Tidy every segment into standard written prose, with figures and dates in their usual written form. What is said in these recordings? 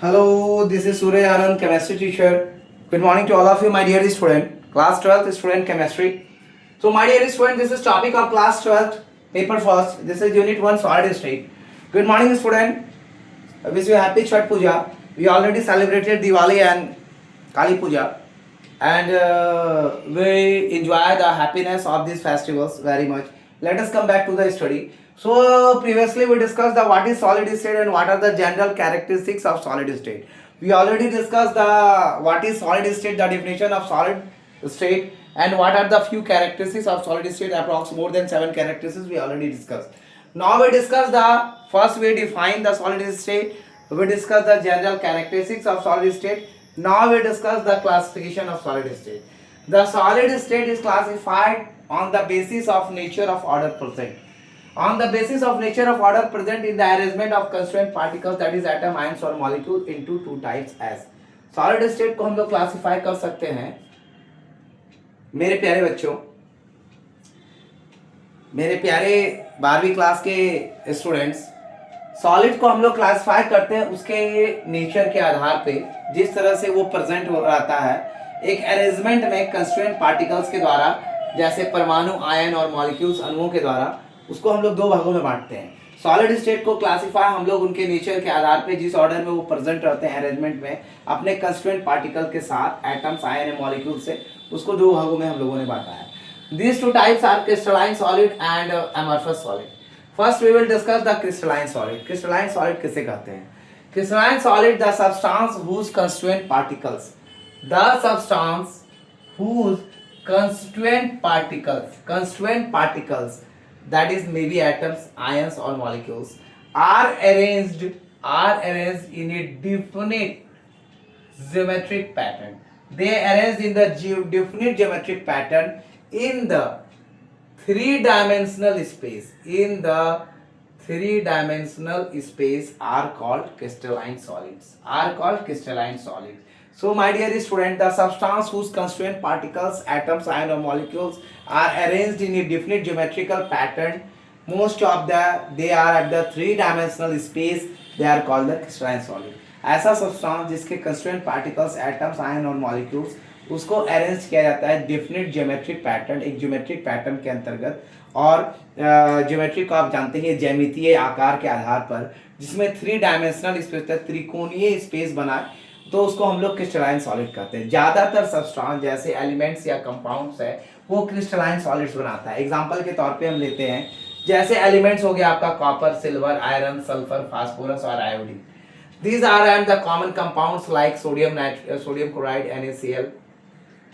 Hello, this is Surya Anand, chemistry teacher. Good morning to all of you, my dear student. Class 12th student chemistry. So, my dear student, this is topic of class 12th, paper first. This is unit 1 solid state. Good morning, student. I wish you happy Chhat Puja. We already celebrated Diwali and Kali Puja, and we enjoy the happiness of these festivals very much. Let us come back to the study. So previously we discussed the what is solid state and what are the general characteristics of solid state. We already discussed the what is solid state, the definition of solid state, and what are the few characteristics of solid state. Approx more than 7 characteristics we already discussed. Now we discuss the first we define the solid state. We discuss the general characteristics of solid state. Now we discuss the classification of solid state. The solid state is classified on the basis of nature of order present. On the basis of nature of order present in the arrangement of constituent particles, that is atom, ions और molecule into two types as. Solid state को हम लोग classify कर सकते हैं मेरे प्यारे बच्चों, मेरे प्यारे 12वीं क्लास के स्टूडेंट्स, सॉलिड को हम लोग क्लासिफाई करते हैं उसके नेचर के आधार पे, जिस तरह से वो प्रेजेंट हो रहता है एक अरेंजमेंट में कंस्टिट्यूएंट पार्टिकल्स के द्वारा, जैसे परमाणु, आयन और मॉलिक्यूल्स अणुओं के द्वारा, उसको हम लोग दो भागों में बांटते हैं. सॉलिड स्टेट को क्लासिफाई हम लोग उनके नेचर के आधार पे, जिस ऑर्डर में वो प्रेजेंट रहते हैं अरेंजमेंट में अपने कंस्टिट्यूएंट पार्टिकल के साथ, एटम्स, आयन और मॉलिक्यूल से, उसको दो भागों में हम लोगों ने बांटा है. These two types are crystalline solid and amorphous solid. First we will discuss the crystalline solid. Crystalline solid किसे कहते हैं? Crystalline solid, the substance whose constituent particles, the substance whose constituent particles, that is maybe atoms, ions or molecules, are arranged in a definite geometric pattern. They arranged in the definite geometric pattern in the three-dimensional space. In the three-dimensional space are called crystalline solids. So my dear student, the substance whose constituent particles, atoms, ion or molecules are arranged in a definite geometrical pattern, most of they are at the three-dimensional space, they are called the crystalline solid. ऐसा substance जिसके constituent particles, atoms, ion और molecules, उसको arrange किया जाता है definite geometric pattern, एक geometric pattern के अंतर्गत. और ज्योमेट्री को आप जानते हैं ज्यामितीय आकार के आधार पर, जिसमें थ्री डायमेंशनल स्पेस, त्रिकोणीय स्पेस बनाए, तो उसको हम लोग क्रिस्टलाइन सॉलिड कहते हैं. ज़्यादातर सब्सटेंस जैसे एलिमेंट्स या कंपाउंड्स है वो क्रिस्टलाइन सॉलिड्स बनाता है. एग्जाम्पल के तौर पे हम लेते हैं, जैसे एलिमेंट्स हो गया आपका copper, silver, iron, sulphur, phosphorus और iodine. These are and the common compounds like sodium chloride NaCl,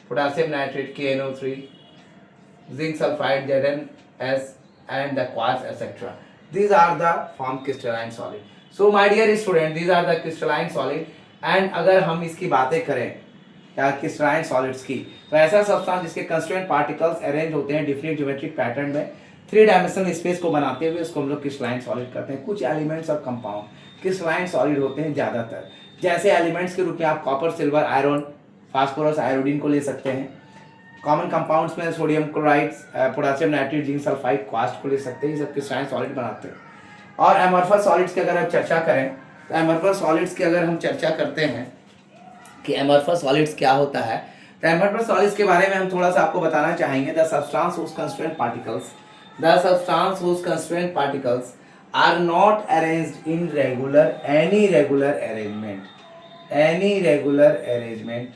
potassium nitrate KNO3, zinc sulfide ZnS, and the quartz etc. These are the form crystalline solid. So my dear student, these are the crystalline solid. And अगर हम इसकी बातें करें या crystalline solids की, तो ऐसा substance जिसके कंस्टिट्यूएंट पार्टिकल्स अरेंज होते हैं डिफरेंट ज्योमेट्रिक पैटर्न में थ्री डायमेंशनल स्पेस को बनाते हुए, उसको हम लोग क्रिस्टलाइन सॉलिड कहते हैं. कुछ एलिमेंट्स और कंपाउंड क्रिस्टलाइन सॉलिड होते हैं ज़्यादातर. जैसे एलिमेंट्स के रूप में आप copper, silver, iron, phosphorus, iodine को ले सकते हैं. कॉमन कंपाउंड्स में sodium chloride, potassium nitrate, zinc sulphide, quartz को ले सकते हैं. ये सब क्रिस्टलाइन सॉलिड बनाते हैं. और एमॉर्फस सॉलिड्स की अगर हम चर्चा करें, तो एमॉर्फस सॉलिड्स की अगर हम चर्चा करते हैं कि एमॉर्फस सॉलिड्स क्या होता है, तो एमॉर्फस सॉलिड्स के बारे में हम थोड़ा सा आपको बताना चाहेंगे. The substance whose constituent particles are not arranged in any regular arrangement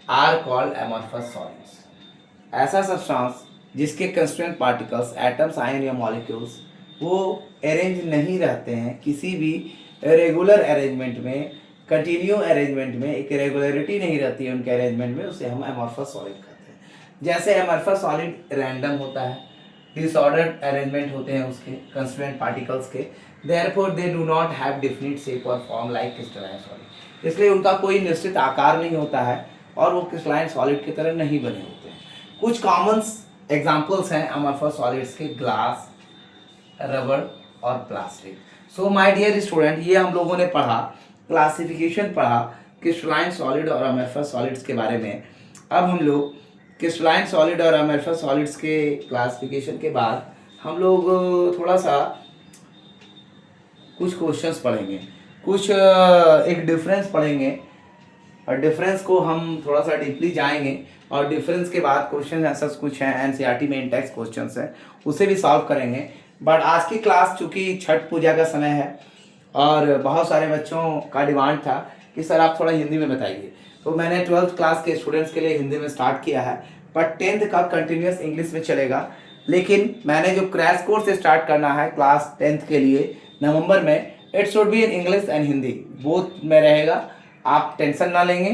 are called amorphous solids. ऐसा सब्सटेंस जिसके कंस्टिट्यूएंट पार्टिकल्स, एटम्स, आयन या मॉलिक्यूल्स वो अरेंज नहीं रहते हैं किसी भी रेगुलर अरेंजमेंट में, कंटिन्यू अरेंजमेंट में, एक रेगुलरिटी नहीं रहती है उनके अरेंजमेंट में, उसे हम amorphous solid कहते हैं. जैसे amorphous solid रैंडम होता है, डिसऑर्डर्ड अरेंजमेंट होते हैं उसके कंस्टिट्यूएंट पार्टिकल्स के, therefore they do not have definite shape और फॉर्म लाइक क्रिस्टलाइन सॉलिड. इसलिए उनका कोई निश्चित आकार नहीं होता है और वो क्रिस्टलाइन सॉलिड की तरह नहीं बने होते हैं. कुछ कॉमन एग्जांपल्स हैं अमॉर्फस सॉलिड्स के, ग्लास, रबर और plastic. So my dear student, ये हम लोगों ने पढ़ा, क्लासिफिकेशन पढ़ा क्रिस्टलाइन सॉलिड और अमॉर्फस सॉलिड्स के बारे में. अब हम लोग क्रिस्टलाइन सॉलिड और अमॉर्फस सॉलिड्स के क्लासिफिकेशन के बाद हम लोग थोड़ा सा कुछ क्वेश्चंस पढ़ेंगे. कुछ एक डिफरेंस पढ़ेंगे और डिफरेंस को हम थोड़ा सा डीपली जाएंगे और डिफरेंस के बाद क्वेश्चन आंसर्स कुछ हैं एनसीईआरटी में इंटेक्स क्वेश्चंस हैं उसे भी सॉल्व करेंगे। बट आज की क्लास चूँकि छठ पूजा का समय है और बहुत सारे बच्चों का डिमांड था कि सर आप थोड़ा हिंदी में बताइए, तो मैंने 12th क्लास के स्टूडेंट्स के लिए हिंदी में स्टार्ट किया है। बट 10th का कंटिन्यूस इंग्लिश में चलेगा, लेकिन मैंने जो क्रैश कोर्स स्टार्ट करना है क्लास 10th के लिए नवंबर में, it should be in English and Hindi both में रहेगा। आप टेंशन ना लेंगे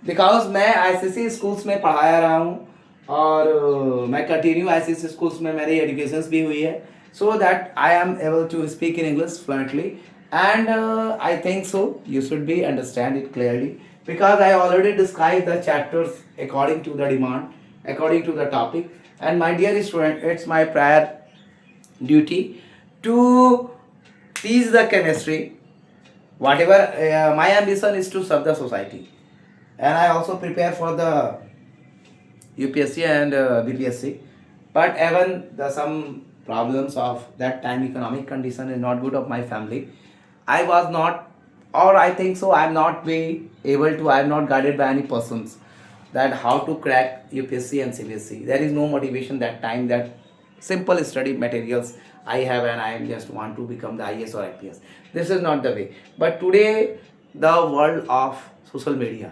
बिकॉज मैं आईसीएसई स्कूल्स में पढ़ाया रहा हूँ और मैं कंटिन्यू आईसीएसई स्कूल्स में मेरी एजुकेशन भी हुई है, so that I am able to speak in English fluently and I think so you should be understand it clearly because I already described the chapters according to the demand, according to the topic. And my dear student, it's my prior duty to teach the chemistry. Whatever my ambition is to serve the society, and I also prepare for the UPSC and BPSC. But even the some problems of that time economic condition is not good of my family. I was not, or I think so, I am not be able to, I am not guided by any persons that how to crack UPSC and CBSC. There is no motivation that time, that simple study materials I have and I just want to become the IAS or IPS. This is not the way. But today the world of social media,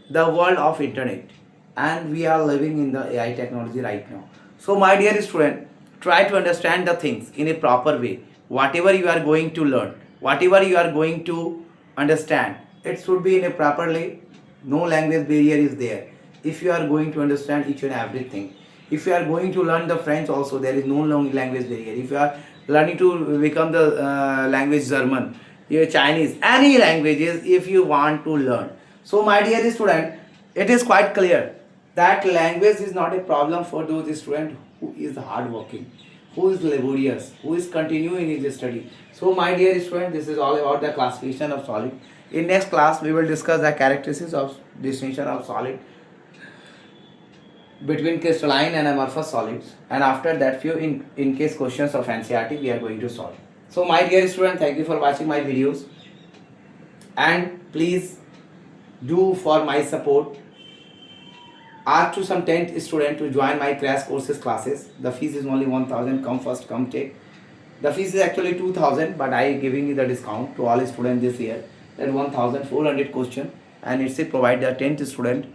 the world of internet, and we are living in the AI technology right now. So my dear student, try to understand the things in a proper way. Whatever you are going to learn, whatever you are going to understand, it should be in a properly. No language barrier is there. If you are going to understand each and everything, if you are going to learn the French also, there is no long language barrier. If you are learning to become the language German, Chinese, any languages, if you want to learn, so my dear student, it is quite clear that language is not a problem for those students who is hardworking, who is laborious, who is continuing his study. So my dear student, this is all about the classification of solid. In next class, we will discuss the characteristics of distinction of solid between crystalline and amorphous solids, and after that few in case questions of NCERT we are going to solve. So my dear student, thank you for watching my videos, and please do for my support, ask to some 10th student to join my crash courses classes. The fees is only 1000, come first come take. The fees is actually 2000, but I giving you the discount to all students this year, that 1400 question, and it's provide the 10th student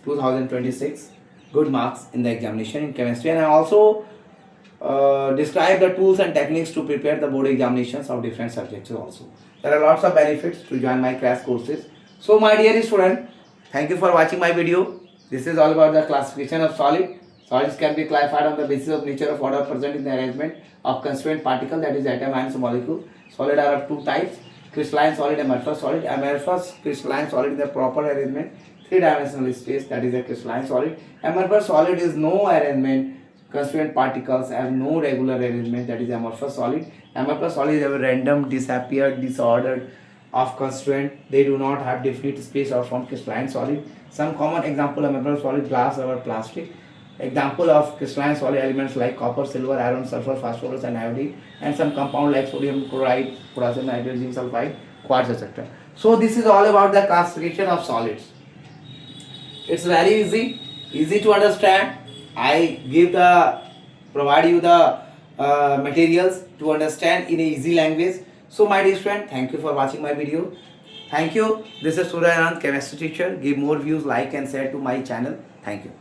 2026 good marks in the examination in chemistry. And I also describe the tools and techniques to prepare the board examinations of different subjects also. There are lots of benefits to join my crash courses. So my dear student, thank you for watching my video. This is all about the classification of solid. Solids can be classified on the basis of nature of order present in the arrangement of constituent particle, that is atom, ions, molecule. Solid are of two types: crystalline solid, amorphous solid. Amorphous crystalline solid is the proper arrangement, three-dimensional space, that is a crystalline solid. Amorphous solid is no arrangement, constituent particles have no regular arrangement, that is amorphous solid. Amorphous solid have a random, disappeared, disordered of constituent. They do not have definite space or form crystalline solid. Some common example of amorphous solid: glass or plastic. Example of crystalline solid elements like copper, silver, iron, sulfur, phosphorus and iodine, and some compound like sodium chloride, potassium nitrate, zinc sulfide, quartz, etc. So this is all about the classification of solids. It's very easy to understand. I provide you the materials to understand in a easy language. So my dear friend, thank you for watching my video. Thank you. This is Surya Anand, chemistry teacher. Give more views, like and share to my channel. Thank you.